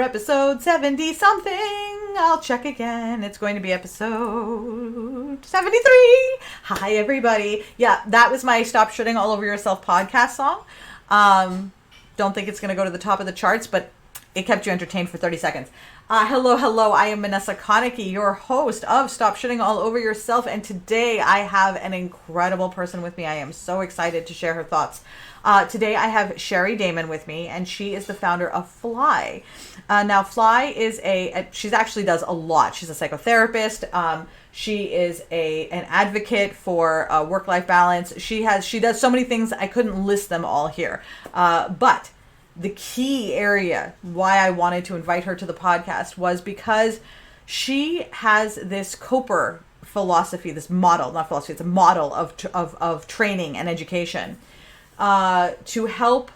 episode 70 something. I'll check again. It's going to be episode 73. Hi, everybody. Yeah, that was my Stop Shitting All Over Yourself podcast song. Don't think it's going to go to the top of the charts, but it kept you entertained for 30 seconds. Hello. I am Vanessa Konecki, your host of Stop Shitting All Over Yourself. And today I have an incredible person with me. I am so excited to share her thoughts. Today I have Sherri Damon with me, and she is the founder of FLIHH. Now, FLIHH is she actually does a lot. She's a psychotherapist. She is an advocate for work-life balance. She does so many things. I couldn't list them all here. But the key area why I wanted to invite her to the podcast was because she has this Cooper philosophy, this model, not philosophy, it's a model of training and education to help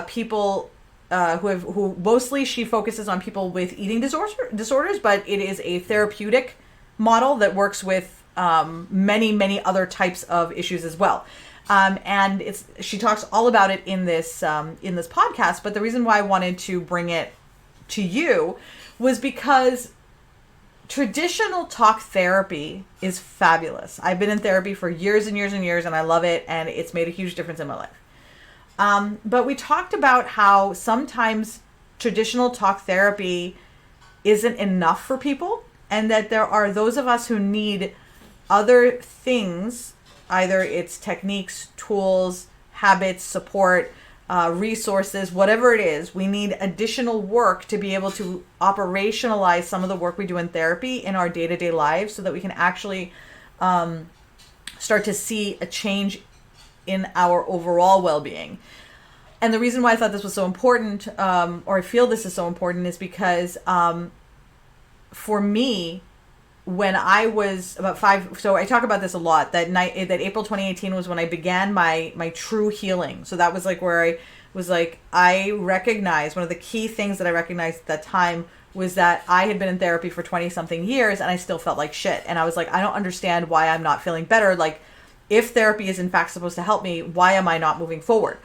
people who mostly she focuses on people with eating disorders, but it is a therapeutic model that works with many other types of issues as well. And she talks all about it in this podcast. But the reason why I wanted to bring it to you was because traditional talk therapy is fabulous. I've been in therapy for years and years and years, and I love it, and it's made a huge difference in my life. But we talked about how sometimes traditional talk therapy isn't enough for people, and that there are those of us who need other things. Either it's techniques, tools, habits, support, resources, whatever it is. We need additional work to be able to operationalize some of the work we do in therapy in our day-to-day lives so that we can actually start to see a change in our overall well-being. And the reason why I thought this was so important, or I feel this is so important, is because for me, when I was about 5, so I talk about this a lot, that April 2018 was when I began my true healing. So that was like where I was like, I recognized, one of the key things that I recognized at that time was that I had been in therapy for 20 something years and I still felt like shit. And I was like, I don't understand why I'm not feeling better. Like, if therapy is in fact supposed to help me, why am I not moving forward?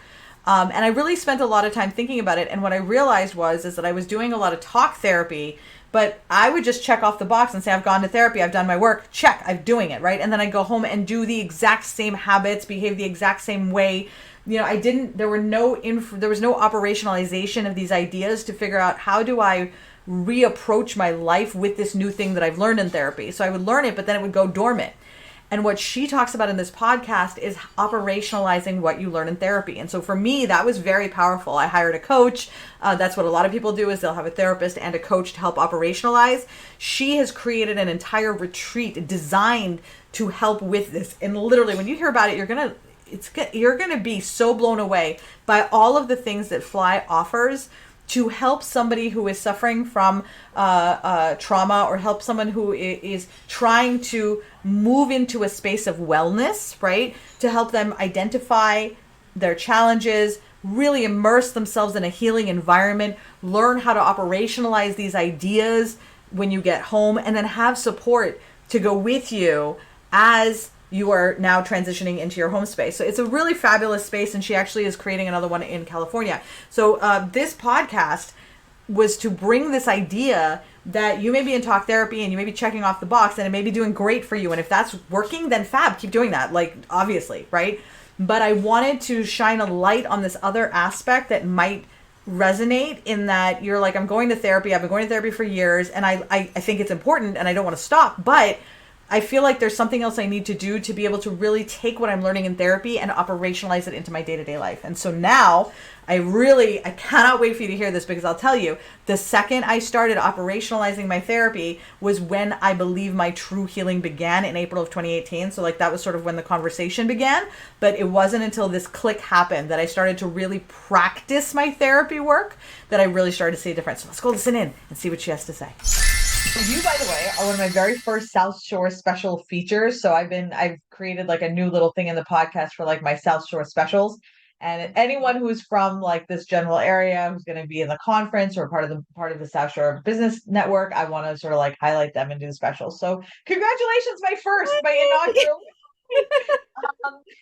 And I really spent a lot of time thinking about it. And what I realized is that I was doing a lot of talk therapy, but I would just check off the box and say, I've gone to therapy, I've done my work, check, I'm doing it, right? And then I go home and do the exact same habits, behave the exact same way. There was no operationalization of these ideas to figure out, how do I reapproach my life with this new thing that I've learned in therapy? So I would learn it, but then it would go dormant. And what she talks about in this podcast is operationalizing what you learn in therapy. And so for me, that was very powerful. I hired a coach. That's what a lot of people do, is they'll have a therapist and a coach to help operationalize. She has created an entire retreat designed to help with this. And literally, when you hear about it, you're gonna be so blown away by all of the things that FLIHH offers to help somebody who is suffering from trauma, or help someone who is trying to move into a space of wellness, right? To help them identify their challenges, really immerse themselves in a healing environment, learn how to operationalize these ideas when you get home, and then have support to go with you as you are now transitioning into your home space. So it's a really fabulous space, and she actually is creating another one in California. So this podcast was to bring this idea that you may be in talk therapy and you may be checking off the box and it may be doing great for you. And if that's working, then fab, keep doing that, like, obviously, right? But I wanted to shine a light on this other aspect that might resonate, in that you're like, I'm going to therapy, I've been going to therapy for years, and I think it's important and I don't want to stop, but I feel like there's something else I need to do to be able to really take what I'm learning in therapy and operationalize it into my day-to-day life. And so now I cannot wait for you to hear this, because I'll tell you, the second I started operationalizing my therapy was when I believe my true healing began in April of 2018. So like, that was sort of when the conversation began, but it wasn't until this click happened that I started to really practice my therapy work that I really started to see a difference. So let's go listen in and see what she has to say. You, by the way, are one of my very first South Shore special features. So I've created like a new little thing in the podcast for like my South Shore specials. And anyone who's from like this general area, who's going to be in the conference or part of the South Shore Business Network, I want to sort of like highlight them and do the specials. So congratulations, my inaugural.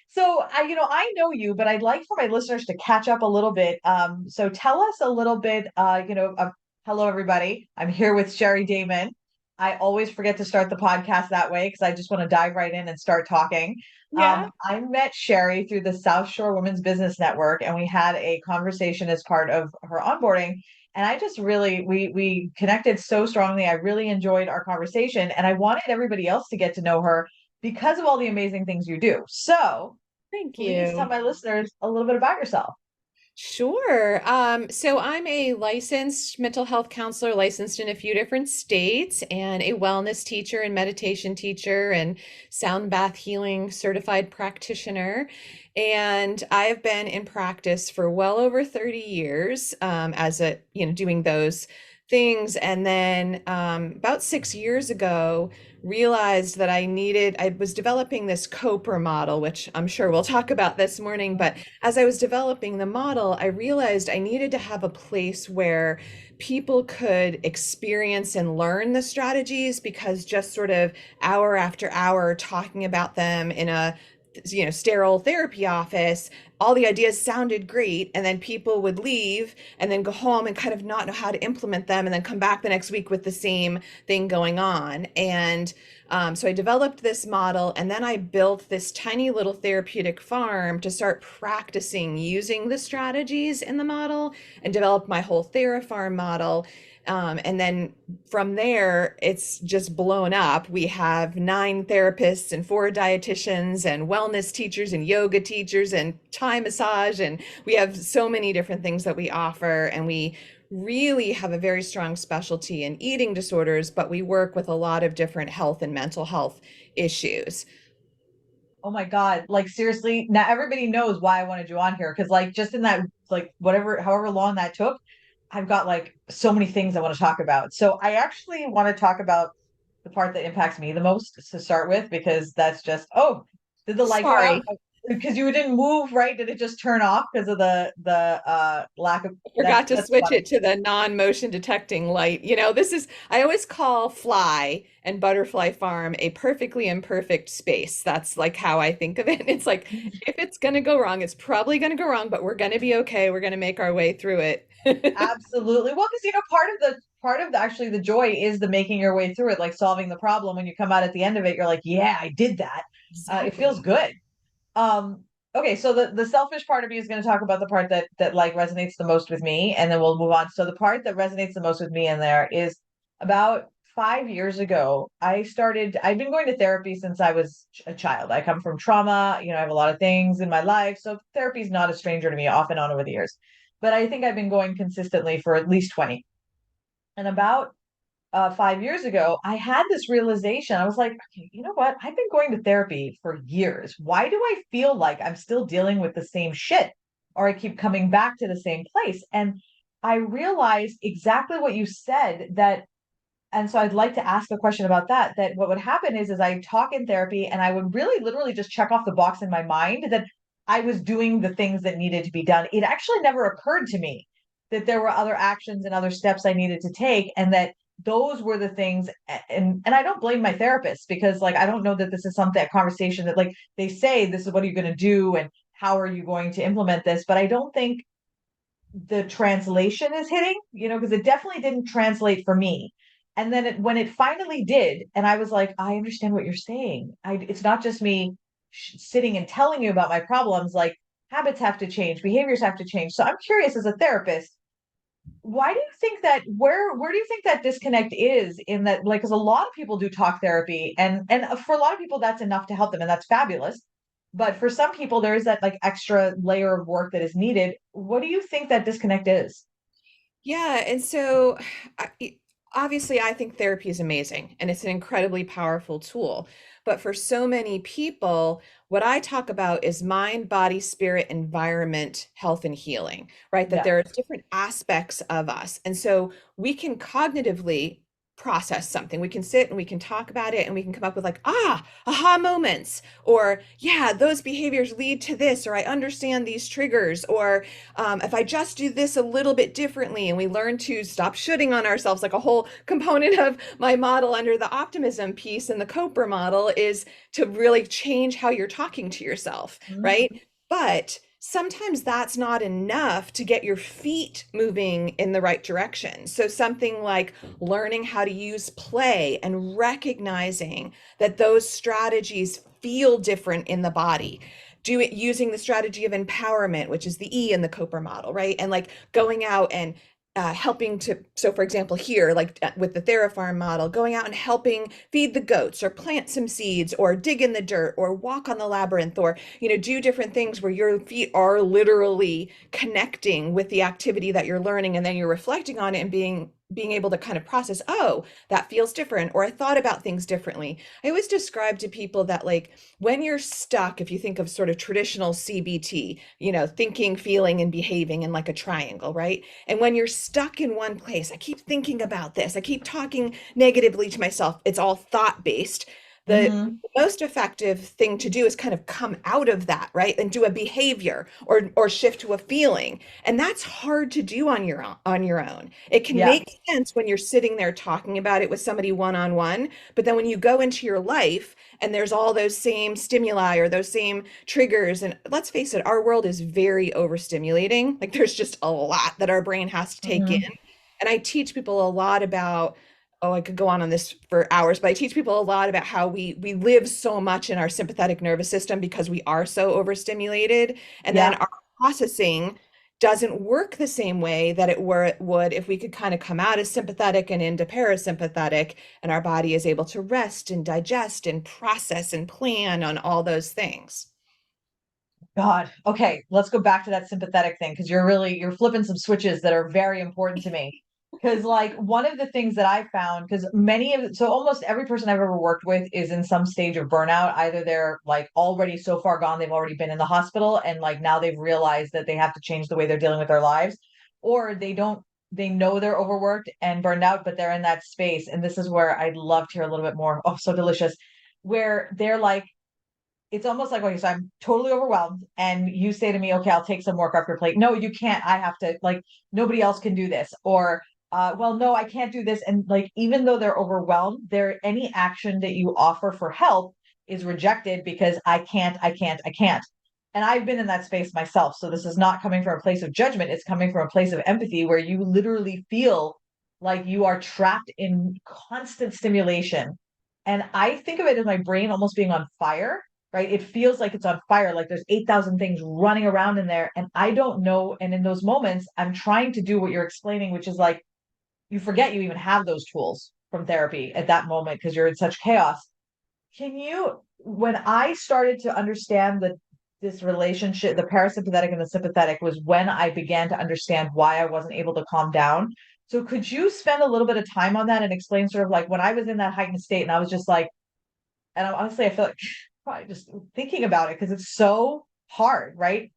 So I know you, but I'd like for my listeners to catch up a little bit. So tell us a little bit, hello everybody. I'm here with Sherri Damon. I always forget to start the podcast that way because I just want to dive right in and start talking. Yeah. I met Sherri through the South Shore Women's Business Network, and we had a conversation as part of her onboarding. And I just really, we connected so strongly. I really enjoyed our conversation, and I wanted everybody else to get to know her because of all the amazing things you do. So Thank please tell you. my listeners a little bit about yourself. Sure. So I'm a licensed mental health counselor, licensed in a few different states, and a wellness teacher and meditation teacher and sound bath healing certified practitioner. And I have been in practice for well over 30 years, as doing those things. And then about 6 years ago, realized that I was developing this Cooper model, which I'm sure we'll talk about this morning, but as I was developing the model, I realized I needed to have a place where people could experience and learn the strategies, because just sort of hour after hour talking about them in a sterile therapy office, all the ideas sounded great, and then people would leave and then go home and kind of not know how to implement them, and then come back the next week with the same thing going on. And so I developed this model, and then I built this tiny little therapeutic farm to start practicing using the strategies in the model, and develop my whole TheraFarm model. And then from there, it's just blown up. We have 9 therapists and 4 dietitians and wellness teachers and yoga teachers and Thai massage. And we have so many different things that we offer. And we really have a very strong specialty in eating disorders, but we work with a lot of different health and mental health issues. Oh my God. Like seriously, now everybody knows why I wanted you on here. Cause like just in that, like whatever, however long that took, I've got like so many things I want to talk about. So I actually want to talk about the part that impacts me the most to start with, because that's just, oh, did the light go out? Sorry. Because you didn't move, right? Did it just turn off because of the lack of Forgot to that's switch funny. it to the non-motion detecting light. This is, I always call Fly and Butterfly Farm a perfectly imperfect space. That's like how I think of it. It's like, if it's going to go wrong, it's probably going to go wrong, but we're going to be okay. We're going to make our way through it. Absolutely. Well, because part of the actually the joy is the making your way through it, like solving the problem. When you come out at the end of it, you're like, yeah, I did that. It feels Exactly. good. Um, okay, so the selfish part of me is going to talk about the part that like resonates the most with me, and then we'll move on. So the part that resonates the most with me in there is about 5 years ago, I've been going to therapy since I was a child. I come from trauma, I have a lot of things in my life, so therapy is not a stranger to me, off and on over the years. But I think I've been going consistently for at least 20. And about 5 years ago, I had this realization. I was like, okay, you know what? I've been going to therapy for years. Why do I feel like I'm still dealing with the same shit, or I keep coming back to the same place? And I realized exactly what you said, that, and so I'd like to ask a question about that. That what would happen is I talk in therapy and I would really literally just check off the box in my mind that I was doing the things that needed to be done. It actually never occurred to me that there were other actions and other steps I needed to take, and that those were the things. And I don't blame my therapist, because like I don't know that this is something, a conversation that, like, they say this is what are you going to do and how are you going to implement this, but I don't think the translation is hitting, because it definitely didn't translate for me. And then when it finally did, and I was like, I understand what you're saying. It's not just me sitting and telling you about my problems. Like, habits have to change, behaviors have to change. So I'm curious, as a therapist, why do you think that, where do you think that disconnect is in that? Like, because a lot of people do talk therapy, and for a lot of people that's enough to help them, and that's fabulous. But for some people there is that like extra layer of work that is needed. What do you think that disconnect is? Yeah, and so obviously, I think therapy is amazing and it's an incredibly powerful tool. But for so many people, what I talk about is mind, body, spirit, environment, health, and healing, right? That Yeah. there are different aspects of us. And so we can cognitively process something. We can sit and we can talk about it and we can come up with like, aha moments, or yeah, those behaviors lead to this, or I understand these triggers, or if I just do this a little bit differently, and we learn to stop shooting on ourselves. Like a whole component of my model under the optimism piece and the Coper model is to really change how you're talking to yourself, right? But sometimes that's not enough to get your feet moving in the right direction. So something like learning how to use play and recognizing that those strategies feel different in the body. Do it using the strategy of empowerment, which is the E in the Coper model, right? And like going out and helping to, so for example, here, like with the TheraFarm model, going out and helping feed the goats or plant some seeds or dig in the dirt or walk on the labyrinth, or, do different things where your feet are literally connecting with the activity that you're learning. And then you're reflecting on it and being able to kind of process, oh, that feels different, or I thought about things differently. I always describe to people that like when you're stuck, if you think of sort of traditional CBT, thinking, feeling, and behaving in like a triangle, right? And when you're stuck in one place, I keep thinking about this, I keep talking negatively to myself, it's all thought based. The Mm-hmm. most effective thing to do is kind of come out of that, right? And do a behavior or shift to a feeling. And that's hard to do on your own. It can Yeah. make sense when you're sitting there talking about it with somebody one-on-one, but then when you go into your life and there's all those same stimuli or those same triggers, and let's face it, our world is very overstimulating. Like there's just a lot that our brain has to take in. Mm-hmm. And I teach people a lot about, oh, I could go on this for hours, but I teach people a lot about how we live so much in our sympathetic nervous system because we are so overstimulated, and then Yeah. our processing doesn't work the same way that it would if we could kind of come out as sympathetic and into parasympathetic, and our body is able to rest and digest and process and plan on all those things. God. Okay, let's go back to that sympathetic thing because you're flipping some switches that are very important to me. Because like one of the things that I found, because almost every person I've ever worked with is in some stage of burnout. Either they're like already so far gone, they've already been in the hospital, and like now they've realized that they have to change the way they're dealing with their lives, or they know they're overworked and burned out, but they're in that space. And this is where I'd love to hear a little bit more. Oh, so delicious. Where they're like, it's almost like, okay, so I'm totally overwhelmed. And you say to me, okay, I'll take some work off your plate. No, you can't. I have to, like, nobody else can do this. Or, well, no, I can't do this. And like, even though they're overwhelmed, any action that you offer for help is rejected because I can't. And I've been in that space myself. So this is not coming from a place of judgment. It's coming from a place of empathy where you literally feel like you are trapped in constant stimulation. And I think of it as my brain almost being on fire, right? It feels like it's on fire, like there's 8,000 things running around in there. And I don't know. And in those moments, I'm trying to do what you're explaining, which is like you forget you even have those tools from therapy at that moment because you're in such chaos. When I started to understand this relationship, the parasympathetic and the sympathetic, was when I began to understand why I wasn't able to calm down. So could you spend a little bit of time on that and explain sort of like when I was in that heightened state and I was just like, honestly, I feel like probably just thinking about it because it's so hard, right?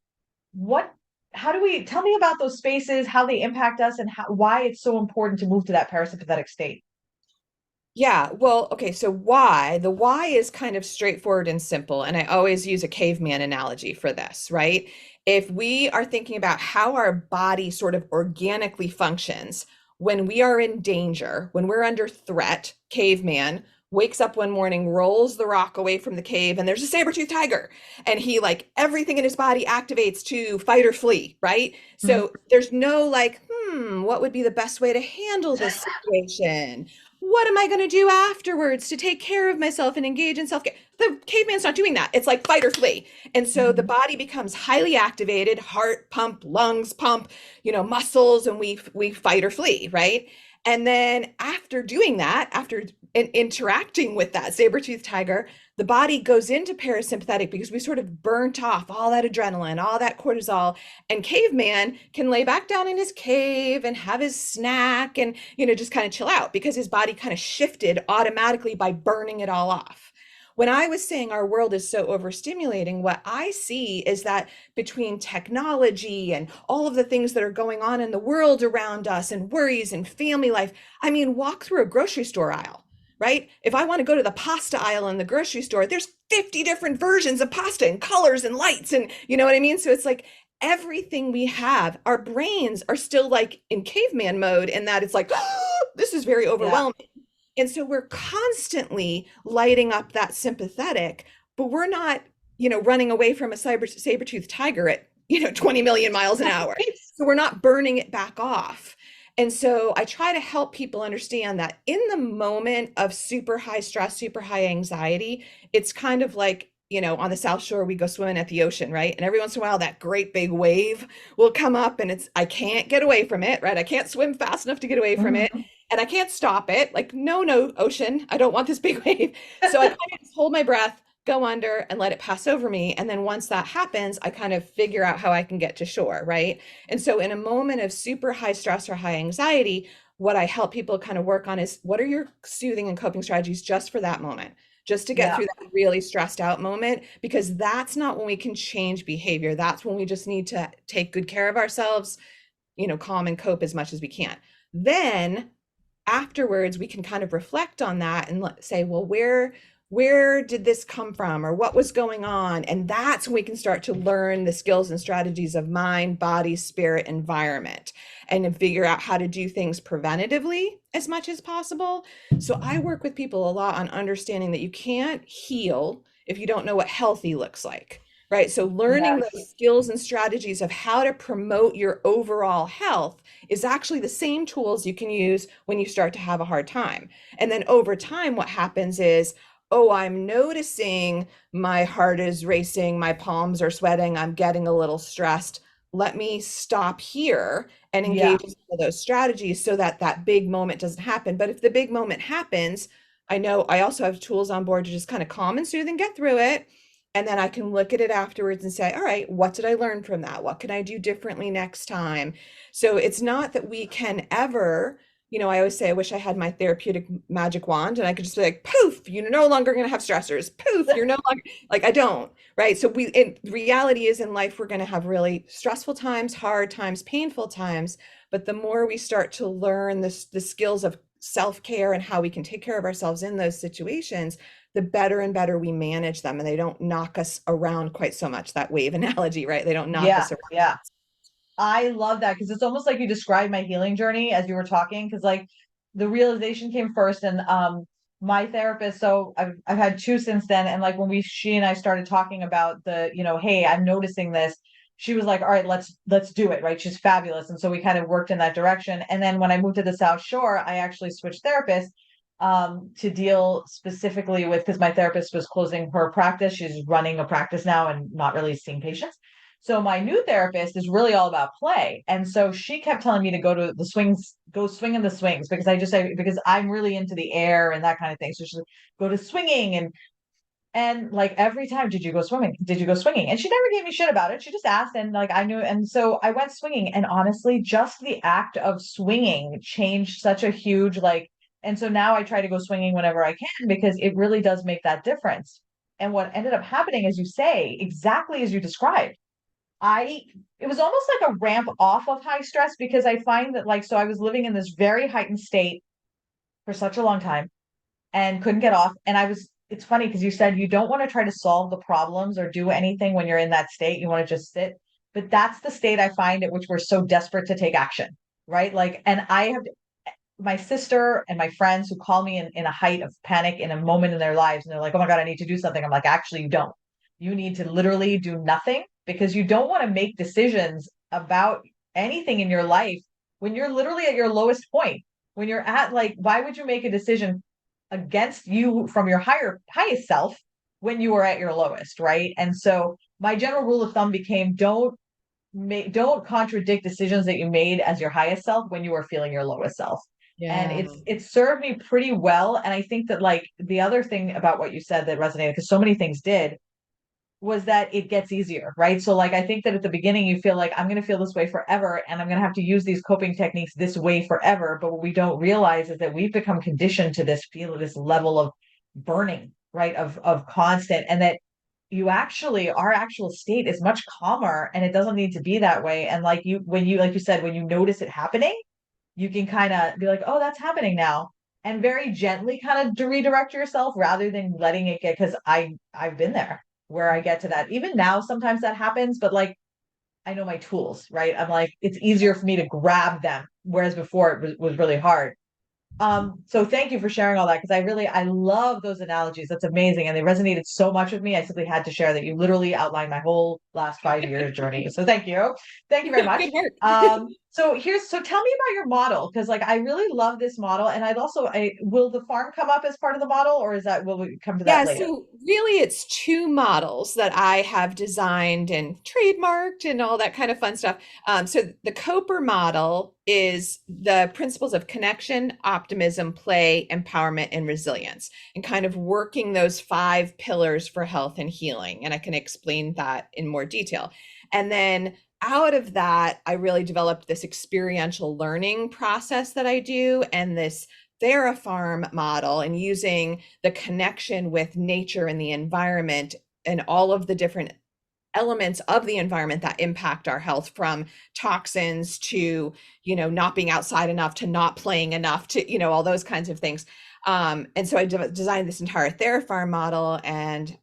What, how do we tell me about those spaces, how they impact us, and why it's so important to move to that parasympathetic state? Yeah, well, okay, so why? The why is kind of straightforward and simple, and I always use a caveman analogy for this, right? If we are thinking about how our body sort of organically functions when we are in danger, when we're under threat, caveman wakes up one morning, rolls the rock away from the cave, and there's a saber-toothed tiger. And he, like, everything in his body activates to fight or flee, right? Mhm. So there's no like, what would be the best way to handle this situation? What am I going to do afterwards to take care of myself and engage in self-care? The caveman's not doing that. It's like fight or flee. And so the Mhm. body becomes highly activated, heart pump, lungs pump, muscles, and we fight or flee, right? And then after doing that, after interacting with that saber-toothed tiger, the body goes into parasympathetic because we sort of burnt off all that adrenaline, all that cortisol, and caveman can lay back down in his cave and have his snack and, just kind of chill out because his body kind of shifted automatically by burning it all off. when I was saying our world is so overstimulating, what I see is that between technology and all of the things that are going on in the world around us and worries and family life, I mean, walk through a grocery store aisle, right? If I want to go to the pasta aisle in the grocery store, there's 50 different versions of pasta and colors and lights, and you know what I mean? So it's like everything we have, our brains are still like in caveman mode, in that it's like, oh, this is very Yeah. overwhelming. And so we're constantly lighting up that sympathetic, but we're not, running away from a saber-toothed tiger at, 20 million miles an hour. So we're not burning it back off. And so I try to help people understand that in the moment of super high stress, super high anxiety, it's kind of like, on the South Shore, we go swimming at the ocean, right? And every once in a while, that great big wave will come up and I can't get away from it, right? I can't swim fast enough to get away from it. Mhm. And I can't stop it. Like, no, no, ocean, I don't want this big wave. So I kind of just hold my breath, go under, and let it pass over me. And then once that happens, I kind of figure out how I can get to shore, right? And so in a moment of super high stress or high anxiety, what I help people kind of work on is, what are your soothing and coping strategies just for that moment? Just to get Yeah. through that really stressed out moment, because that's not when we can change behavior. That's when we just need to take good care of ourselves, calm and cope as much as we can. Then afterwards we can kind of reflect on that and say, well, where did this come from, or what was going on? And that's when we can start to learn the skills and strategies of mind, body, spirit, environment, and then figure out how to do things preventatively as much as possible. So I work with people a lot on understanding that you can't heal if you don't know what healthy looks like, right? So learning Yes. those skills and strategies of how to promote your overall health is actually the same tools you can use when you start to have a hard time. And then over time, what happens is, oh, I'm noticing my heart is racing, my palms are sweating, I'm getting a little stressed. Let me stop here and Yeah. engage in some of those strategies so that that big moment doesn't happen. But if the big moment happens, I know I also have tools on board to just kind of calm and soothe and get through it. And then I can look at it afterwards and say, all right, what did I learn from that? What can I do differently next time? So it's not that we can ever, I always say, I wish I had my therapeutic magic wand and I could just be like, poof, you're no longer going to have stressors. Poof, you're no longer, like, I don't, right? So reality is, in life, we're going to have really stressful times, hard times, painful times. But the more we start to learn the skills of self-care and how we can take care of ourselves in those situations, the better and better we manage them, and they don't knock us around quite so much. That wave analogy, right? They don't knock Yeah. us around. Yeah. I love that because it's almost like you described my healing journey as you were talking. Because like the realization came first, and my therapist. So I've had two since then, and like when she and I started talking about hey, I'm noticing this. She was like, all right, let's do it, right? She's fabulous, and so we kind of worked in that direction. And then when I moved to the South Shore, I actually switched therapists to deal specifically with, because my therapist was closing her practice. She's running a practice now and not really seeing patients. So my new therapist is really all about play. And so she kept telling me to go to the swings, go swing in the swings, because because I'm really into the air and that kind of thing. So she's like, go to swinging, and like every time, did you go swimming? Did you go swinging? And she never gave me shit about it. She just asked, and like I knew. And so I went swinging, and honestly, just the act of swinging changed such a huge like. And so now I try to go swinging whenever I can, because it really does make that difference. And what ended up happening, as you say, exactly as you described, I it was almost like a ramp off of high stress, because I find that like, so I was living in this very heightened state for such a long time and couldn't get off. And it's funny because you said you don't want to try to solve the problems or do anything when you're in that state. You want to just sit. But that's the state I find at which we're so desperate to take action, right? Like, and I have my sister and my friends who call me in a height of panic in a moment in their lives, and they're like, oh my God, I need to do something. I'm like, actually, you don't. You need to literally do nothing, because you don't want to make decisions about anything in your life when you're literally at your lowest point. When you're at like, why would you make a decision against you from your highest self when you are at your lowest, right? And so my general rule of thumb became, don't contradict decisions that you made as your highest self when you are feeling your lowest self. And Yeah. it's served me pretty well. And I think that like the other thing about what you said that resonated, because so many things did, was that it gets easier, right? So like I think that at the beginning you feel like, I'm going to feel this way forever and I'm going to have to use these coping techniques this way forever. But what we don't realize is that we've become conditioned to this level of burning, right? Of constant, and that you actually, our actual state is much calmer, and it doesn't need to be that way. And like you, when you, like you said, when you notice it happening, you can kind of be like, oh, that's happening now. And very gently kind of redirect yourself rather than letting it get, because I've been there where I get to that. Even now, sometimes that happens, but like I know my tools, right? I'm like, it's easier for me to grab them, whereas before was really hard. So thank you for sharing all that, because I love those analogies. That's amazing. And they resonated so much with me. I simply had to share that you literally outlined my whole last 5 years journey. So thank you. Thank you very much. Good work. So tell me about your model, because like I really love this model. And I will the farm come up as part of the model, or will we come to that Yeah, later? so really it's two models that I have designed and trademarked and all that kind of fun stuff. So the Coper model is the principles of connection, optimism, play, empowerment, and resilience, and kind of working those five pillars for health and healing. And I can explain that in more detail. And then out of that, I really developed this experiential learning process that I do, and this TheraFarm model, and using the connection with nature and the environment and all of the different elements of the environment that impact our health, from toxins to, not being outside enough, to not playing enough, to, all those kinds of things. And so I designed this entire TheraFarm model, and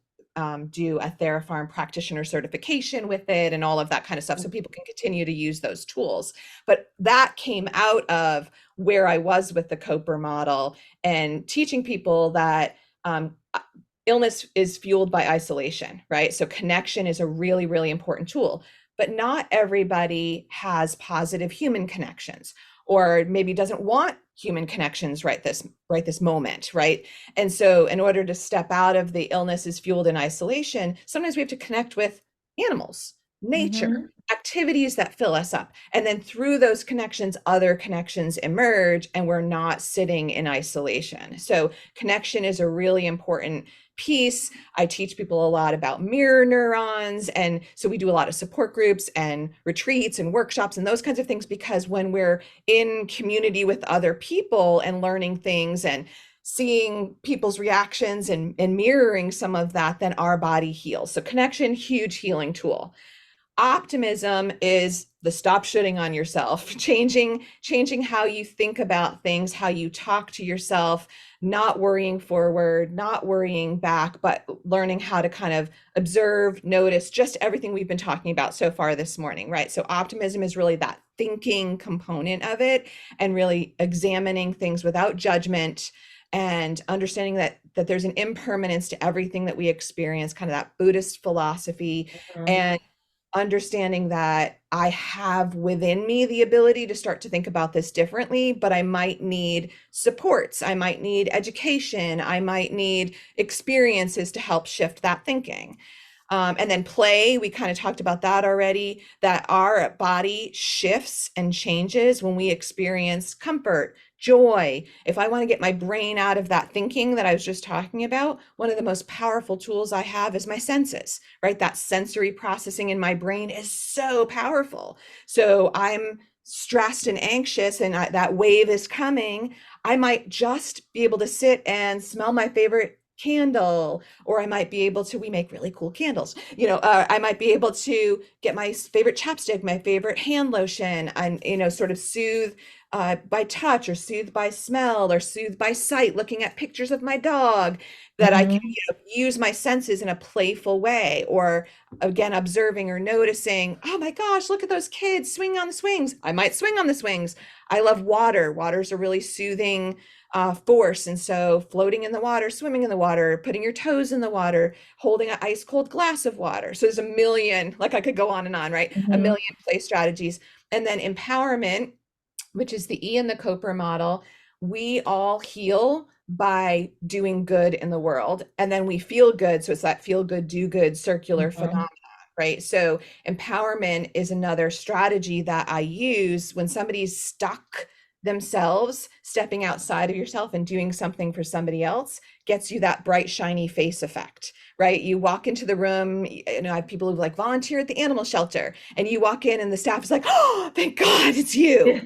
do a TheraFarm practitioner certification with it and all of that kind of stuff, so people can continue to use those tools. But that came out of where I was with the Coper model, and teaching people that illness is fueled by isolation, right? So connection is a really, really important tool, but not everybody has positive human connections, or maybe doesn't want human connections right this moment, right? And so in order to step out of the illness is fueled in isolation, sometimes we have to connect with animals, Mm-hmm. nature, activities that fill us up. And then through those connections, other connections emerge, and we're not sitting in isolation. So connection is a really important piece. I teach people a lot about mirror neurons. And so we do a lot of support groups and retreats and workshops and those kinds of things, because when we're in community with other people and learning things and seeing people's reactions and mirroring some of that, then our body heals. So connection, huge healing tool. Optimism is the stop shooting on yourself, changing how you think about things, how you talk to yourself, not worrying forward, not worrying back, but learning how to kind of observe, notice, just everything we've been talking about so far this morning, right? So optimism is really that thinking component of it, and really examining things without judgment, and understanding that there's an impermanence to everything that we experience, kind of that Buddhist philosophy. And understanding that I have within me the ability to start to think about this differently, but I might need supports, I might need education, I might need experiences to help shift that thinking. And then play, we kind of talked about that already, that our body shifts and changes when we experience comfort, joy. If I want to get my brain out of that thinking that I was just talking about, one of the most powerful tools I have is my senses, right? That sensory processing in my brain is so powerful. So I'm stressed and anxious, and that wave is coming. I might just be able to sit and smell my favorite candle, or I might be able to, we make really cool candles, I might be able to get my favorite chapstick, my favorite hand lotion, and sort of soothe by touch, or soothe by smell, or soothe by sight, looking at pictures of my dog, that I can Mm-hmm. use my senses in a playful way, or again observing or noticing, oh my gosh, look at those kids swinging on the swings, I might swing on the swings. I love water. Water's a really soothing force. And so floating in the water, swimming in the water, putting your toes in the water, holding an ice cold glass of water. So there's a million, like I could go on and on, right? A Mm-hmm. million play strategies. And then empowerment, which is the E in the Coper model. We all heal by doing good in the world. And then we feel good. So it's that feel good, do good circular Mm-hmm. phenomenon, right? So empowerment is another strategy that I use when somebody's stuck themselves. Stepping outside of yourself and doing something for somebody else gets you that bright, shiny face effect, right? You walk into the room, I have people who like volunteer at the animal shelter, and you walk in and the staff is like, oh, thank God it's you.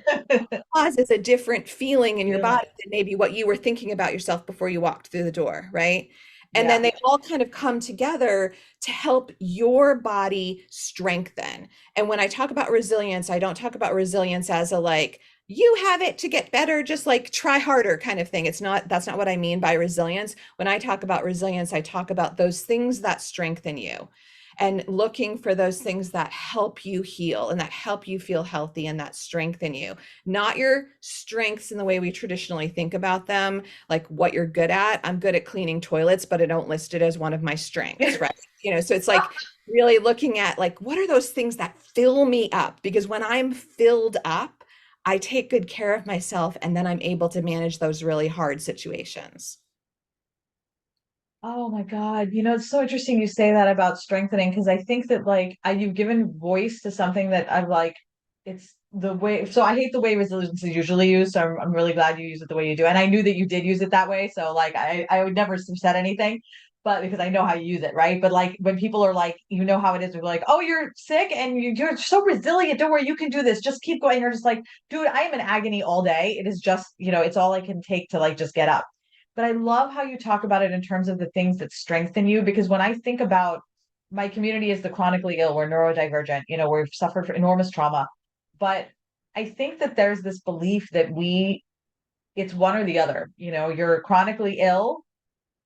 Causes a different feeling in your Yeah. body than maybe what you were thinking about yourself before you walked through the door, right? And then Yeah. they all kind of come together to help your body strengthen. And when I talk about resilience, I don't talk about resilience as a like, you have it to get better, just like try harder kind of thing. That's not what I mean by resilience. When I talk about resilience, I talk about those things that strengthen you and looking for those things that help you heal and that help you feel healthy and that strengthen you, not your strengths in the way we traditionally think about them, like what you're good at. I'm good at cleaning toilets, but I don't list it as one of my strengths, right? So it's like really looking at like, what are those things that fill me up? Because when I'm filled up, I take good care of myself and then I'm able to manage those really hard situations. Oh my God. It's so interesting you say that about strengthening because I think that like you've given voice to something that I've like it's the way so I hate the way resilience is usually used. So I'm really glad you use it the way you do. And I knew that you did use it that way. So like I would never have said anything, but because I know how you use it, right? But like when people are like, you know how it is, they're like, oh, you're sick and you're so resilient. Don't worry, you can do this. Just keep going. You're just like, dude, I am in agony all day. It is just, it's all I can take to like just get up. But I love how you talk about it in terms of the things that strengthen you, because when I think about my community is the chronically ill, we're neurodivergent, we've suffered from enormous trauma. But I think that there's this belief that it's one or the other, you're chronically ill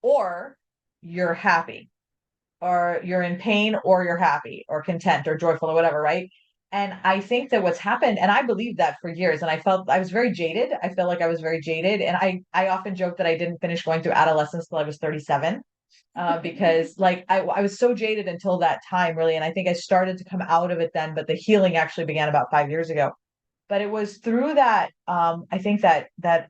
or you're happy, or you're in pain or you're happy or content or joyful or whatever, right? And I think that what's happened, and I believed that for years, and I felt I was very jaded. I felt like I was very jaded. And I often joke that I didn't finish going through adolescence till I was 37, because like I was so jaded until that time, really. And I think I started to come out of it then, but the healing actually began about 5 years ago. But it was through that, I think that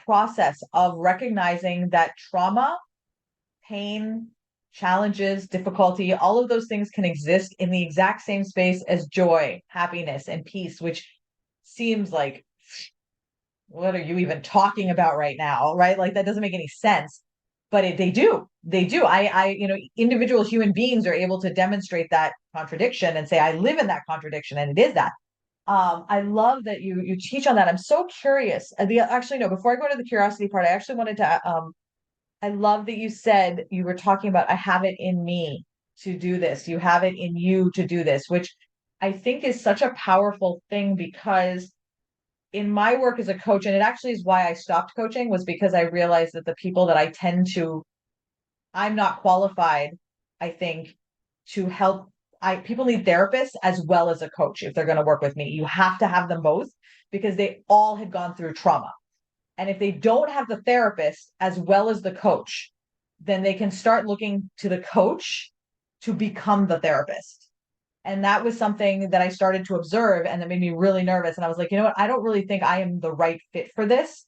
process of recognizing that trauma, pain, challenges, difficulty, all of those things can exist in the exact same space as joy, happiness, and peace, which seems like, what are you even talking about right now? Right? Like that doesn't make any sense. But they do. They do. Individual human beings are able to demonstrate that contradiction and say, I live in that contradiction, and it is that. I love that you teach on that. I'm so curious. Actually, no, before I go to the curiosity part, I actually wanted to I love that you said you were talking about, I have it in me to do this. You have it in you to do this, which I think is such a powerful thing, because in my work as a coach, and it actually is why I stopped coaching, was because I realized that the people that I'm not qualified, I think, to help. People need therapists as well as a coach if they're going to work with me. You have to have them both, because they all had gone through trauma. And if they don't have the therapist as well as the coach, then they can start looking to the coach to become the therapist. And that was something that I started to observe, and that made me really nervous. And I was like, you know what? I don't really think I am the right fit for this,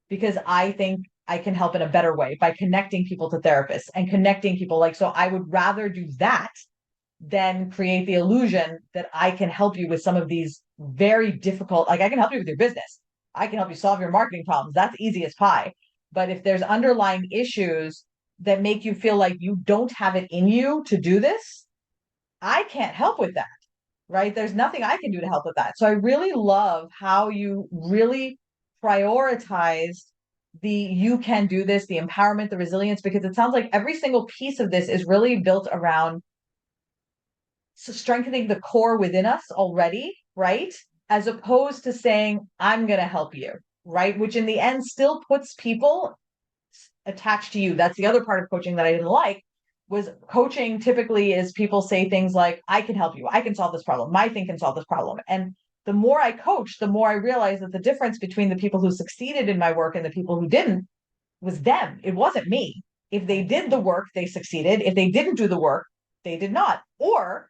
because I think I can help in a better way by connecting people to therapists and connecting people. Like, so I would rather do that than create the illusion that I can help you with some of these very difficult, like I can help you with your business. I can help you solve your marketing problems. That's easy as pie. But if there's underlying issues that make you feel like you don't have it in you to do this, I can't help with that. Right? There's nothing I can do to help with that. So I really love how you really prioritized the you can do this, the empowerment, the resilience, because it sounds like every single piece of this is really built around strengthening the core within us already, right? As opposed to saying, I'm going to help you, right? Which in the end still puts people attached to you. That's the other part of coaching that I didn't like. Was coaching typically is people say things like, I can help you. I can solve this problem. My thing can solve this problem. And the more I coach, the more I realized that the difference between the people who succeeded in my work and the people who didn't was them. It wasn't me. If they did the work, they succeeded. If they didn't do the work, they did not. Or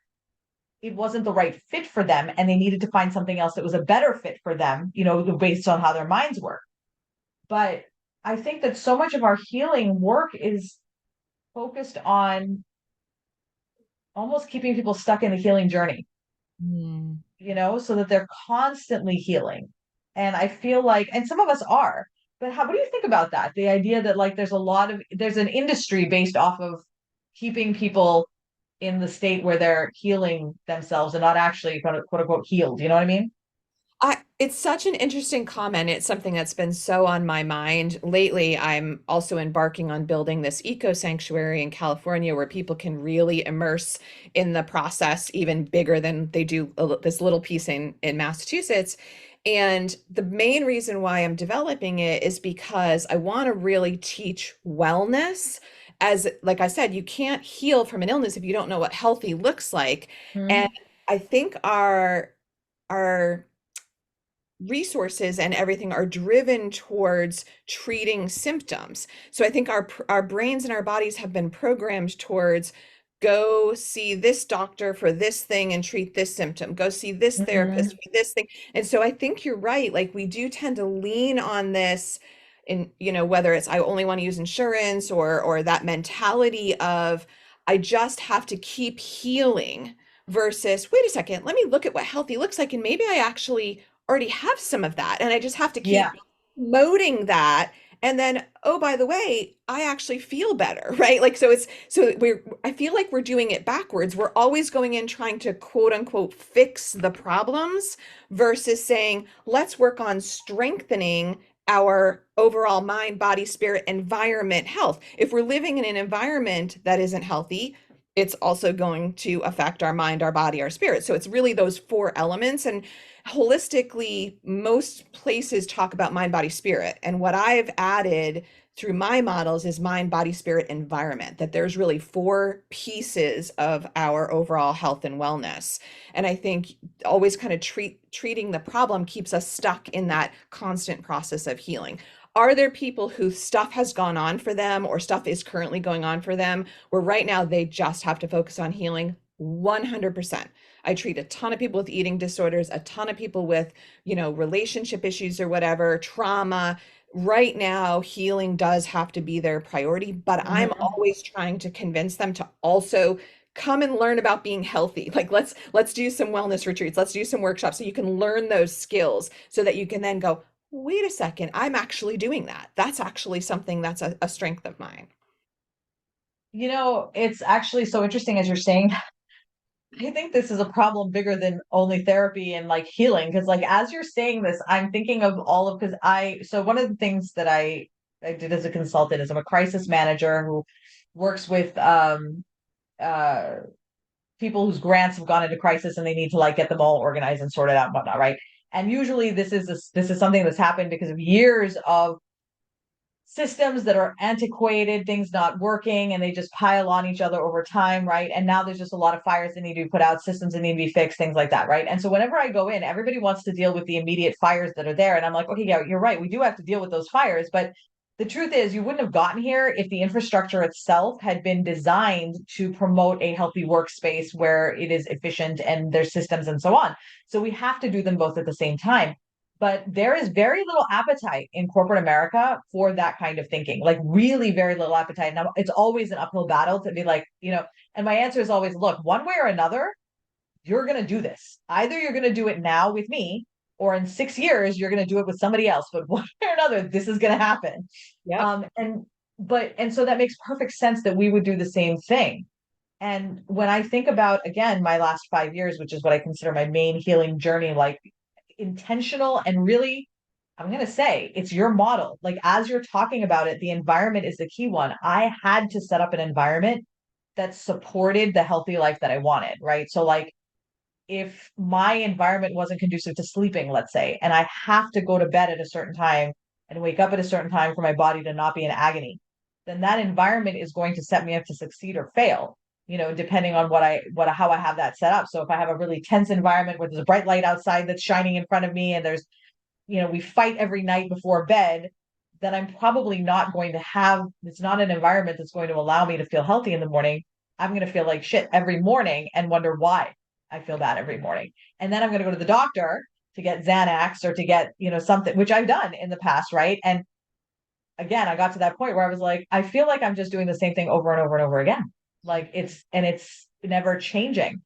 it wasn't the right fit for them and they needed to find something else that was a better fit for them, based on how their minds work. But I think that so much of our healing work is focused on almost keeping people stuck in the healing journey, Mm. so that they're constantly healing. And I feel like, and some of us are, but what do you think about that? The idea that like there's an industry based off of keeping people in the state where they're healing themselves and not actually quote unquote healed. You know what I mean? It's such an interesting comment. It's something that's been so on my mind lately. I'm also embarking on building this eco sanctuary in California where people can really immerse in the process, even bigger than they do this little piece in Massachusetts. And the main reason why I'm developing it is because I want to really teach wellness. As, like I said, you can't heal from an illness if you don't know what healthy looks like. And Mhm. I think our resources and everything are driven towards treating symptoms. So I think our brains and our bodies have been programmed towards go see this doctor for this thing and treat this symptom. Go see this therapist Mhm. for this thing. And so I think you're right. Like we do tend to lean on this in, whether it's I only want to use insurance or that mentality of I just have to keep healing versus wait a second, let me look at what healthy looks like and maybe I actually already have some of that and I just have to Yeah. keep promoting that. And then, oh, by the way, I actually feel better, right? Like, I feel like we're doing it backwards. We're always going in trying to quote unquote fix the problems versus saying, let's work on strengthening our overall mind, body, spirit, environment health. If we're living in an environment that isn't healthy, it's also going to affect our mind, our body, our spirit. So it's really those four elements. And holistically, most places talk about mind, body, spirit. And what I've added through my models is mind, body, spirit, environment, that there's really four pieces of our overall health and wellness. And I think always kind of treating the problem keeps us stuck in that constant process of healing. Are there people who stuff has gone on for them or stuff is currently going on for them where right now they just have to focus on healing? 100%. I treat a ton of people with eating disorders, a ton of people with, relationship issues or whatever, trauma. Right now, healing does have to be their priority, but I'm Mhm. always trying to convince them to also come and learn about being healthy. Like let's do some wellness retreats, let's do some workshops so you can learn those skills so that you can then go, wait a second, I'm actually doing that. That's actually something that's a strength of mine. It's actually so interesting as you're saying. I think this is a problem bigger than only therapy and like healing. Because like as you're saying this, I'm thinking of all of because so one of the things that I did as a consultant is I'm a crisis manager who works with uh people whose grants have gone into crisis and they need to like get them all organized and sorted out and whatnot, right? And usually this is something that's happened because of years of systems that are antiquated, things not working, and they just pile on each other over time, right? And now there's just a lot of fires that need to be put out, systems that need to be fixed, things like that, right? And so whenever I go in, everybody wants to deal with the immediate fires that are there. And I'm like, okay, yeah, you're right. We do have to deal with those fires. But the truth is, you wouldn't have gotten here if the infrastructure itself had been designed to promote a healthy workspace where it is efficient and there's systems and so on. So we have to do them both at the same time. But there is very little appetite in corporate America for that kind of thinking, like really very little appetite. Now, it's always an uphill battle to be like, and my answer is always, look, one way or another, you're going to do this. Either you're going to do it now with me, or in 6 years, you're going to do it with somebody else. But one way or another, this is going to happen. Yep. And so that makes perfect sense that we would do the same thing. And when I think about, again, my last 5 years, which is what I consider my main healing journey, like intentional and really, I'm going to say it's your model. Like as you're talking about it, the environment is the key one. I had to set up an environment that supported the healthy life that I wanted, right? So like if my environment wasn't conducive to sleeping, let's say, and I have to go to bed at a certain time and wake up at a certain time for my body to not be in agony, then that environment is going to set me up to succeed or fail, depending on how I have that set up. So if I have a really tense environment where there's a bright light outside that's shining in front of me and there's, we fight every night before bed, then I'm probably not going to have, it's not an environment that's going to allow me to feel healthy in the morning. I'm going to feel like shit every morning and wonder why I feel bad every morning. And then I'm going to go to the doctor to get Xanax or to get, something, which I've done in the past, right? And again, I got to that point where I was like, I feel like I'm just doing the same thing over and over and over again. Like it's never changing.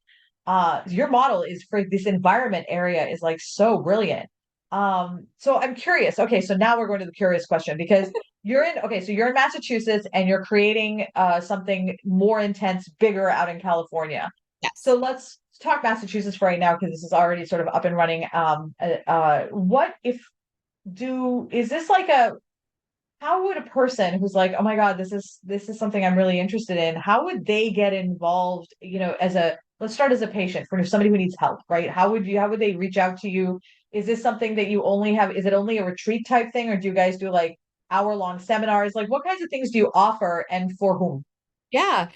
Your model is for this environment area is like so brilliant. So I'm curious. Okay, so now we're going to the curious question because so you're in Massachusetts and you're creating something more intense, bigger out in California. Yes. So let's talk Massachusetts for right now because this is already sort of up and running. What if do is this like a how would a person who's like, oh my God, this is something I'm really interested in, how would they get involved, as a let's start as a patient for somebody who needs help, right? How would they reach out to you? Is this something that you only have, is it only a retreat type thing, or do you guys do like hour-long seminars? Like what kinds of things do you offer and for whom? Yeah,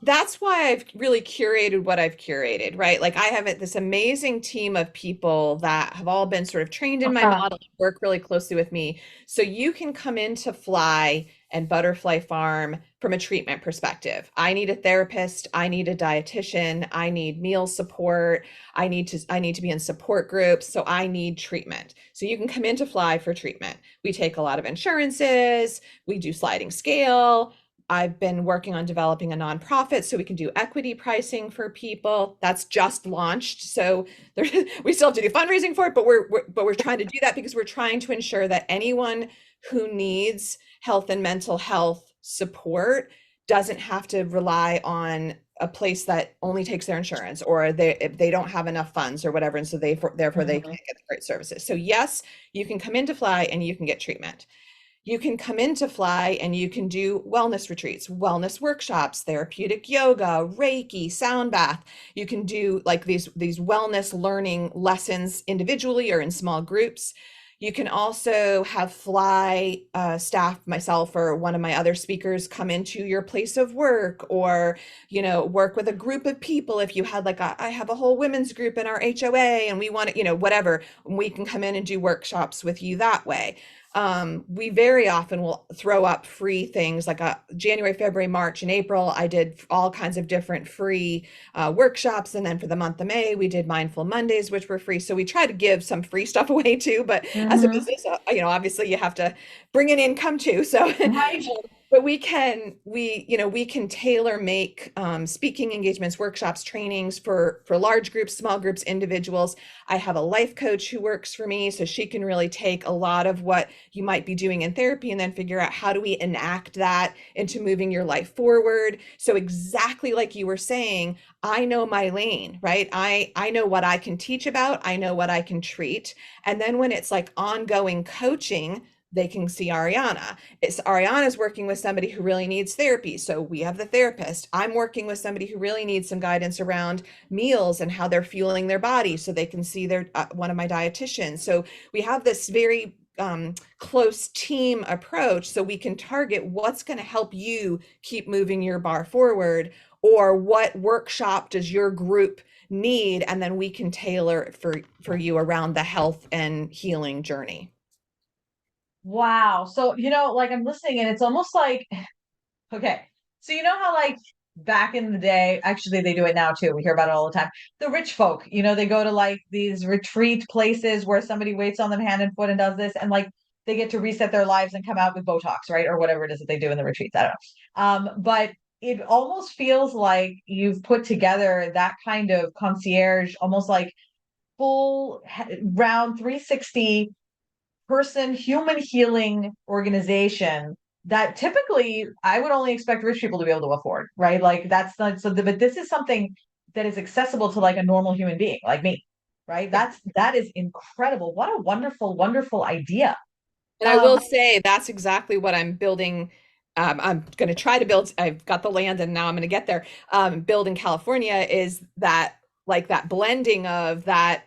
that's why I've really curated what I've curated, right? Like I have this amazing team of people that have all been sort of trained in my model, work really closely with me. So you can come into Fly and Butterfly Farm from a treatment perspective. I need a therapist, I need a dietitian, I need meal support, I need to be in support groups, so I need treatment. So you can come into Fly for treatment. We take a lot of insurances, we do sliding scale. I've been working on developing a nonprofit so we can do equity pricing for people. That's just launched. So there, we still have to do fundraising for it, but we're trying to do that because we're trying to ensure that anyone who needs health and mental health support doesn't have to rely on a place that only takes their insurance, or they don't have enough funds or whatever, and so therefore they Mhm. can't get the great services. So yes, you can come into Fly and you can get treatment. You can come into Fly and you can do wellness retreats, wellness workshops, therapeutic yoga, Reiki, sound bath. You can do like these wellness learning lessons individually or in small groups. You can also have Fly staff, myself or one of my other speakers, come into your place of work, or work with a group of people. If you had like I have a whole women's group in our HOA and we want to, whatever, we can come in and do workshops with you that way. We very often will throw up free things like January, February, March, and April. I did all kinds of different free workshops. And then for the month of May, we did Mindful Mondays, which were free. So we try to give some free stuff away too. But as a Mhm. business, obviously you have to bring in income too. So Right. but we can tailor make speaking engagements, workshops, trainings for large groups, small groups, individuals. I have a life coach who works for me, so she can really take a lot of what you might be doing in therapy and then figure out how do we enact that into moving your life forward. So exactly like you were saying, I know my lane, right? I know what I can teach about, I know what I can treat. And then when it's like ongoing coaching, they can see Ariana. Ariana's working with somebody who really needs therapy. So we have the therapist. I'm working with somebody who really needs some guidance around meals and how they're fueling their body. So they can see their one of my dietitians. So we have this very close team approach so we can target what's going to help you keep moving your bar forward, or what workshop does your group need, and then we can tailor it for you around the health and healing journey. Wow. So, like I'm listening and it's almost like, okay. So you know how like back in the day, actually they do it now too. We hear about it all the time. The rich folk, they go to like these retreat places where somebody waits on them hand and foot and does this, and like they get to reset their lives and come out with Botox, right? Or whatever it is that they do in the retreats. I don't know. But it almost feels like you've put together that kind of concierge, almost like full round 360 person human healing organization that typically I would only expect rich people to be able to afford, right? Like that's not so but this is something that is accessible to like a normal human being like me, right? Yeah. That is incredible. What a wonderful, wonderful idea. And I Um, will say that's exactly what I'm building. I'm going to try to build. I've got the land, and now I'm going to get there. Build in California is that like that blending of that.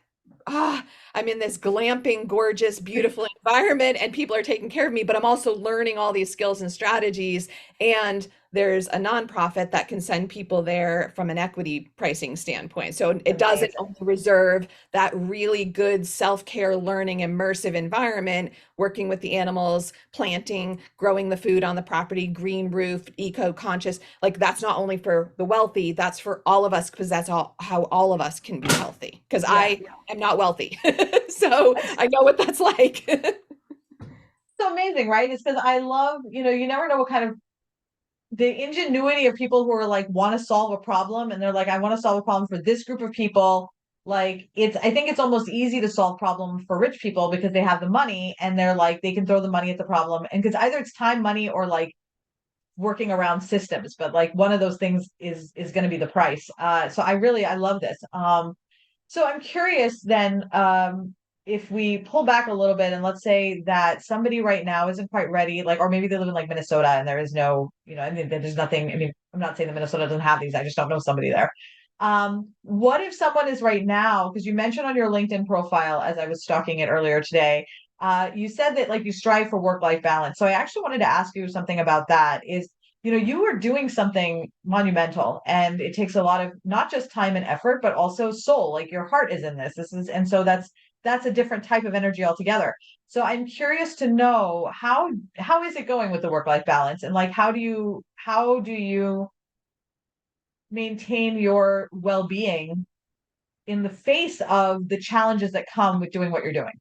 Ah, I'm in this glamping, gorgeous, beautiful environment, and people are taking care of me. But I'm also learning all these skills and strategies. And there's a nonprofit that can send people there from an equity pricing standpoint. So it doesn't amazing. only reserve that really good self-care, learning, immersive environment working with the animals, planting, growing the food on the property, green roof, eco-conscious. Like that's not only for the wealthy, that's for all of us because that's all how all of us can be healthy. Because Yeah. I am not wealthy. So I know what that's like. So amazing, right? It's because I love, you never know what kind of the ingenuity of people who are like want to solve a problem and they're like, I want to solve a problem for this group of people. Like I think it's almost easy to solve problems for rich people because they have the money and they're like they can throw the money at the problem. And because either it's time, money, or like working around systems, but like one of those things is going to be the price. So I love this. So I'm curious then, if we pull back a little bit and let's say that somebody right now isn't quite ready, like, or maybe they live in like Minnesota and there is no, I mean, there's nothing. I mean, I'm not saying that Minnesota doesn't have these. I just don't know somebody there. What if someone is right now, because you mentioned on your LinkedIn profile, as I was stalking it earlier today, you said that like you strive for work-life balance. So I actually wanted to ask you something about that is, you are doing something monumental and it takes a lot of not just time and effort, but also soul. Like your heart is in this. And so that's a different type of energy altogether. So I'm curious to know how is it going with the work-life balance and like how do you maintain your well-being in the face of the challenges that come with doing what you're doing?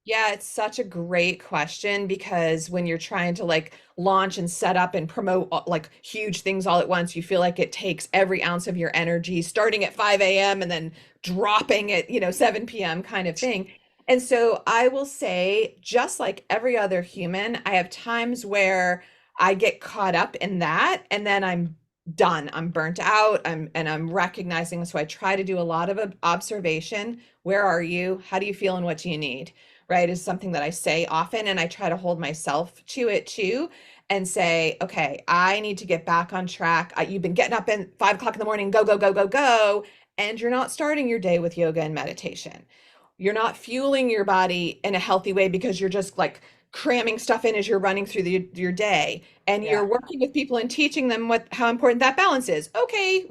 Yeah, it's such a great question because when you're trying to like launch and set up and promote like huge things all at once, you feel like it takes every ounce of your energy starting at 5 a.m. and then dropping at, 7 p.m. kind of thing. And so I will say, just like every other human, I have times where I get caught up in that and then I'm done. I'm burnt out. I'm recognizing. So I try to do a lot of observation. Where are you? How do you feel and what do you need? Right, is something that I say often, and I try to hold myself to it too, and say, okay, I need to get back on track. You've been getting up at 5 o'clock in the morning, go, go, go, go, go, and you're not starting your day with yoga and meditation. You're not fueling your body in a healthy way because you're just like cramming stuff in as you're running through your day, and you're Yeah. working with people and teaching them how important that balance is. Okay,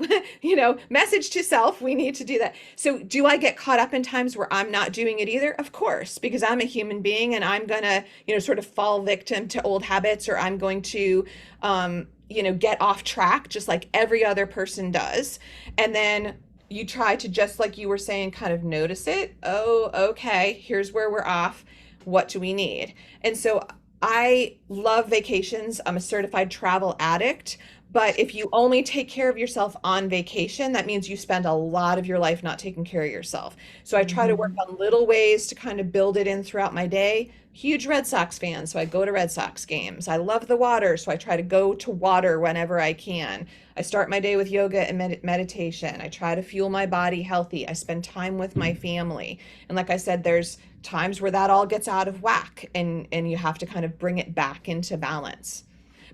message to self, we need to do that. So do I get caught up in times where I'm not doing it either? Of course, because I'm a human being and I'm gonna, sort of fall victim to old habits, or I'm going to get off track just like every other person does. And then you try to, just like you were saying, kind of notice it. Oh, okay, here's where we're off. What do we need? And so I love vacations. I'm a certified travel addict. But if you only take care of yourself on vacation, that means you spend a lot of your life not taking care of yourself. So I try to work Mhm. on little ways to kind of build it in throughout my day. Huge Red Sox fan, so I go to Red Sox games. I love the water, so I try to go to water whenever I can. I start my day with yoga and meditation. I try to fuel my body healthy. I spend time with my family. And like I said, there's times where that all gets out of whack, and you have to kind of bring it back into balance.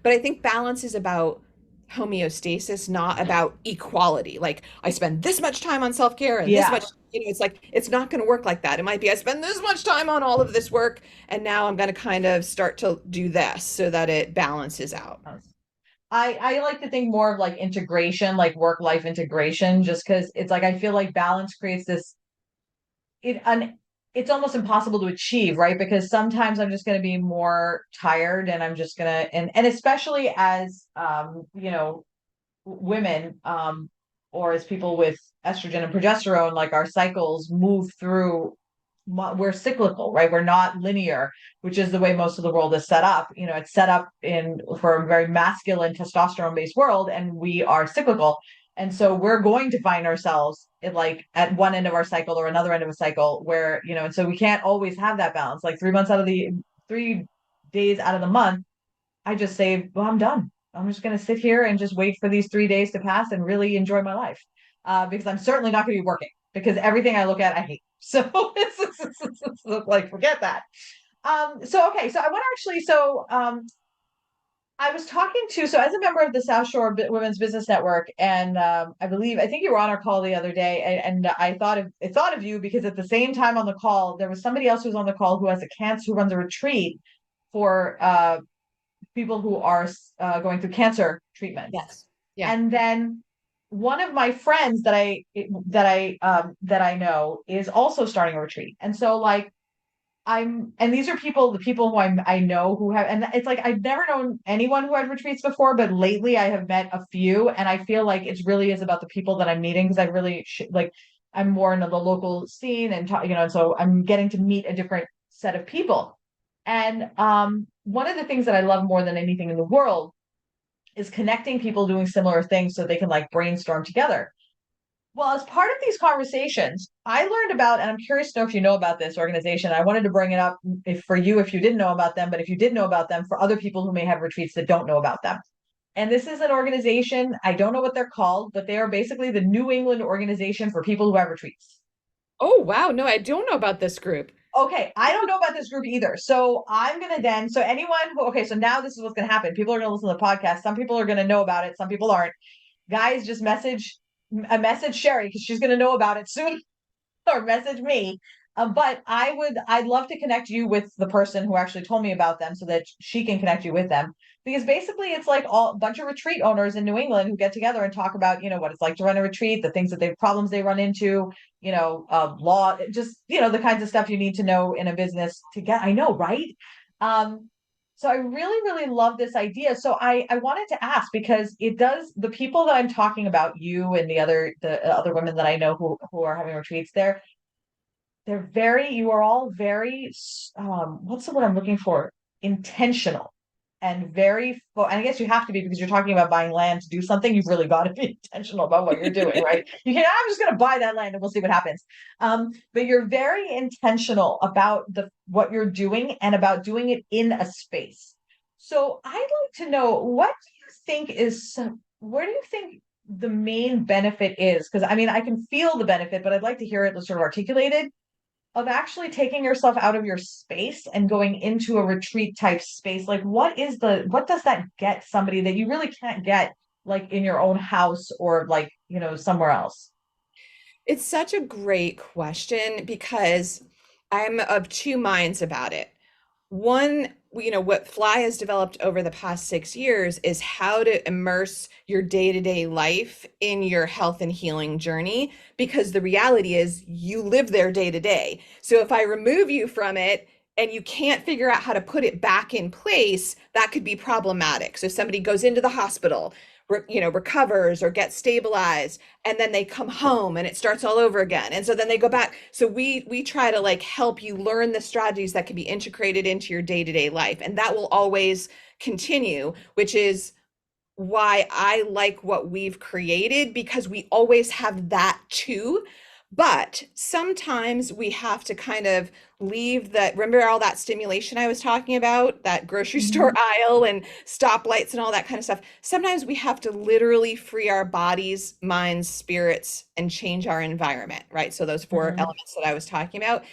But I think balance is about homeostasis, not about equality. Like I spend this much time on self-care and this Yeah. much, it's like it's not going to work like that. It might be I spend this much time on all of this work and now I'm going to kind of start to do this so that it balances out. I like to think more of like integration, like work life integration, just because it's like I feel like balance creates this it an it's almost impossible to achieve, right? Because sometimes I'm just going to be more tired and I'm just going to and especially as women or as people with estrogen and progesterone, like our cycles move through, we're cyclical, right? We're not linear, which is the way most of the world is set up. It's set up in for a very masculine testosterone based world, and we are cyclical. And so we're going to find ourselves at one end of our cycle or another end of a cycle where, and so we can't always have that balance. Like 3 months out of the 3 days out of the month, I just say, well, I'm done. I'm just going to sit here and just wait for these 3 days to pass and really enjoy my life. Because I'm certainly not going to be working because everything I look at, I hate. So it's like, forget that. Okay. So I want to actually, I was talking to, so as a member of the South Shore Women's Business Network, and I think you were on our call the other day, and I thought of you because at the same time on the call, there was somebody else who was on the call who has a cancer, who runs a retreat for people who are going through cancer treatments. Yes. Yeah. And then one of my friends that I know is also starting a retreat. And so like and these are the people who I know who have, and it's like I've never known anyone who had retreats before, but lately I have met a few, and I feel like it really is about the people that I'm meeting because I really like I'm more into the local scene and and so I'm getting to meet a different set of people. And one of the things that I love more than anything in the world is connecting people doing similar things so they can like brainstorm together. Well, as part of these conversations, I learned about, and I'm curious to know if you know about this organization. I wanted to bring it up if you didn't know about them, but if you did know about them, for other people who may have retreats that don't know about them. And this is an organization, I don't know what they're called, but they are basically the New England organization for people who have retreats. Oh, wow. No, I don't know about this group. Okay, I don't know about this group either. So I'm gonna then, so anyone who, okay, so now this is what's gonna happen. People are gonna listen to the podcast. Some people are gonna know about it, some people aren't. Guys, just message Sherri because she's gonna know about it soon, or message me. But I'd love to connect you with the person who actually told me about them so that she can connect you with them. Because basically, it's like a bunch of retreat owners in New England who get together and talk about, what it's like to run a retreat, the things that problems they run into, law, just, the kinds of stuff you need to know in a business to get. I know, right? Um, so I really, really love this idea. So I wanted to ask because it does the people that I'm talking about, you and the other women that I know who are having retreats, you are all very, what's the word I'm looking for? Intentional and and I guess you have to be because you're talking about buying land to do something. You've really got to be intentional about what you're doing, right? You can, I'm just going to buy that land and we'll see what happens. But you're very intentional about what you're doing and about doing it in a space. So I'd like to know where do you think the main benefit is? Because I mean, I can feel the benefit, but I'd like to hear it sort of articulated of actually taking yourself out of your space and going into a retreat type space. Like what does that get somebody that you really can't get like in your own house or like, somewhere else? It's such a great question because I'm of two minds about it. One, what Fly has developed over the past 6 years is how to immerse your day-to-day life in your health and healing journey, because the reality is you live there day to day. So if I remove you from it and you can't figure out how to put it back in place, that could be problematic. So somebody goes into the hospital, recovers or gets stabilized, and then they come home and it starts all over again, and so then they go back. So we try to like help you learn the strategies that can be integrated into your day-to-day life, and that will always continue, which is why I like what we've created, because we always have that too. But sometimes we have to kind of leave that. Remember all that stimulation I was talking about, that grocery store Mhm. aisle and stoplights and all that kind of stuff. Sometimes we have to literally free our bodies, minds, spirits, and change our environment, right? So those four Mhm. elements that I was talking about,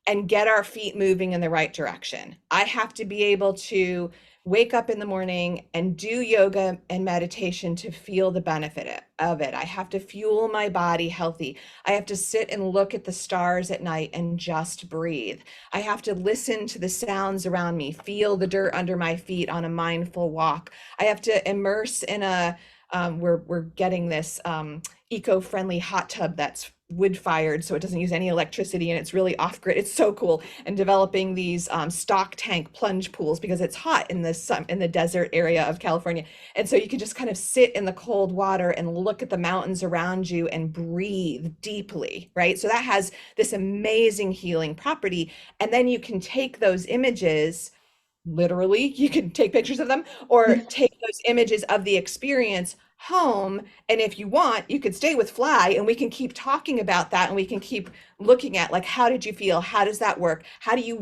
and get our feet moving in the right direction. I have to be able to wake up in the morning and do yoga and meditation to feel the benefit of it. I have to fuel my body healthy. I have to sit and look at the stars at night and just breathe. I have to listen to the sounds around me, feel the dirt under my feet on a mindful walk. I have to immerse in we're getting this eco-friendly hot tub that's wood fired, so it doesn't use any electricity and it's really off grid. It's so cool. And developing these stock tank plunge pools because it's hot in the sun in the desert area of California. And so you can just kind of sit in the cold water and look at the mountains around you and breathe deeply, right? So that has this amazing healing property. And then you can take those images, literally, you can take pictures of them or take those images of the experience home. And if you want, you could stay with Fly and we can keep talking about that, and we can keep looking at like, how did you feel? How does that work? How do you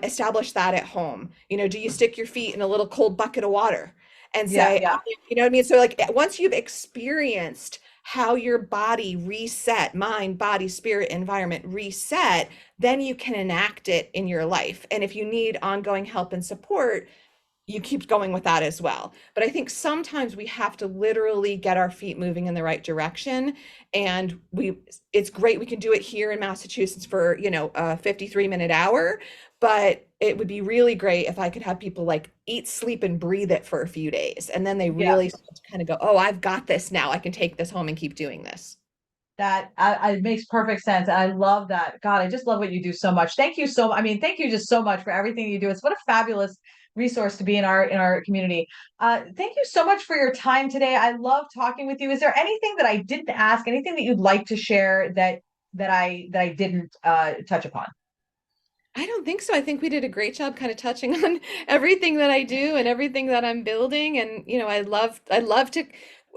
establish that at home? Do you stick your feet in a little cold bucket of water and Yeah, say, yeah. what I mean? So like once you've experienced how your body reset, mind, body, spirit, environment reset, then you can enact it in your life. And if you need ongoing help and support, you keep going with that as well. But I think sometimes we have to literally get our feet moving in the right direction. And it's great we can do it here in Massachusetts for, a 53-minute hour, but it would be really great if I could have people like eat, sleep, and breathe it for a few days. And then they Yeah. really start to kind of go, oh, I've got this now. I can take this home and keep doing this. It makes perfect sense. And I love that. God, I just love what you do so much. Thank you I mean, thank you just so much for everything you do. It's what a fabulous resource to be in our community. Thank you so much for your time today. I love talking with you. Is there anything that I didn't ask, anything that you'd like to share that I didn't touch upon? I don't think so. I think we did a great job kind of touching on everything that I do and everything that I'm building. And, I love to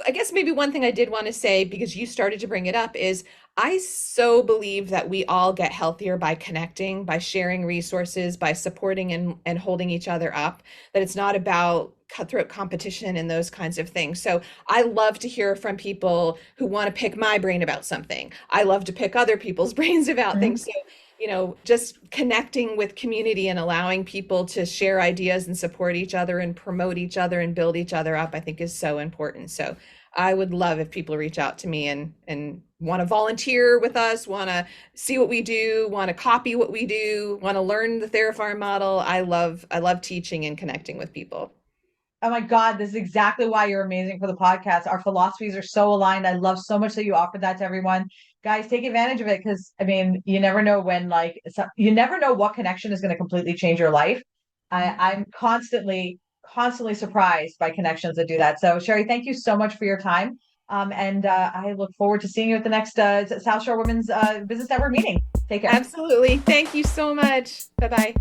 I guess maybe one thing I did want to say, because you started to bring it up, is I so believe that we all get healthier by connecting, by sharing resources, by supporting and holding each other up, that it's not about cutthroat competition and those kinds of things. So I love to hear from people who want to pick my brain about something. I love to pick other people's brains about things. So, just connecting with community and allowing people to share ideas and support each other and promote each other and build each other up, I think is so important. So I would love if people reach out to me and want to volunteer with us, want to see what we do, want to copy what we do, want to learn the TheraFarm model. I love teaching and connecting with people. Oh my God, this is exactly why you're amazing for the podcast. Our philosophies are so aligned. I love so much that you offered that to everyone. Guys, take advantage of it because I mean, you never know when you never know what connection is going to completely change your life. I'm constantly surprised by connections that do that. So Sherri, thank you so much for your time. And I look forward to seeing you at the next South Shore Women's Business Network meeting. Take care. Absolutely. Thank you so much. Bye bye.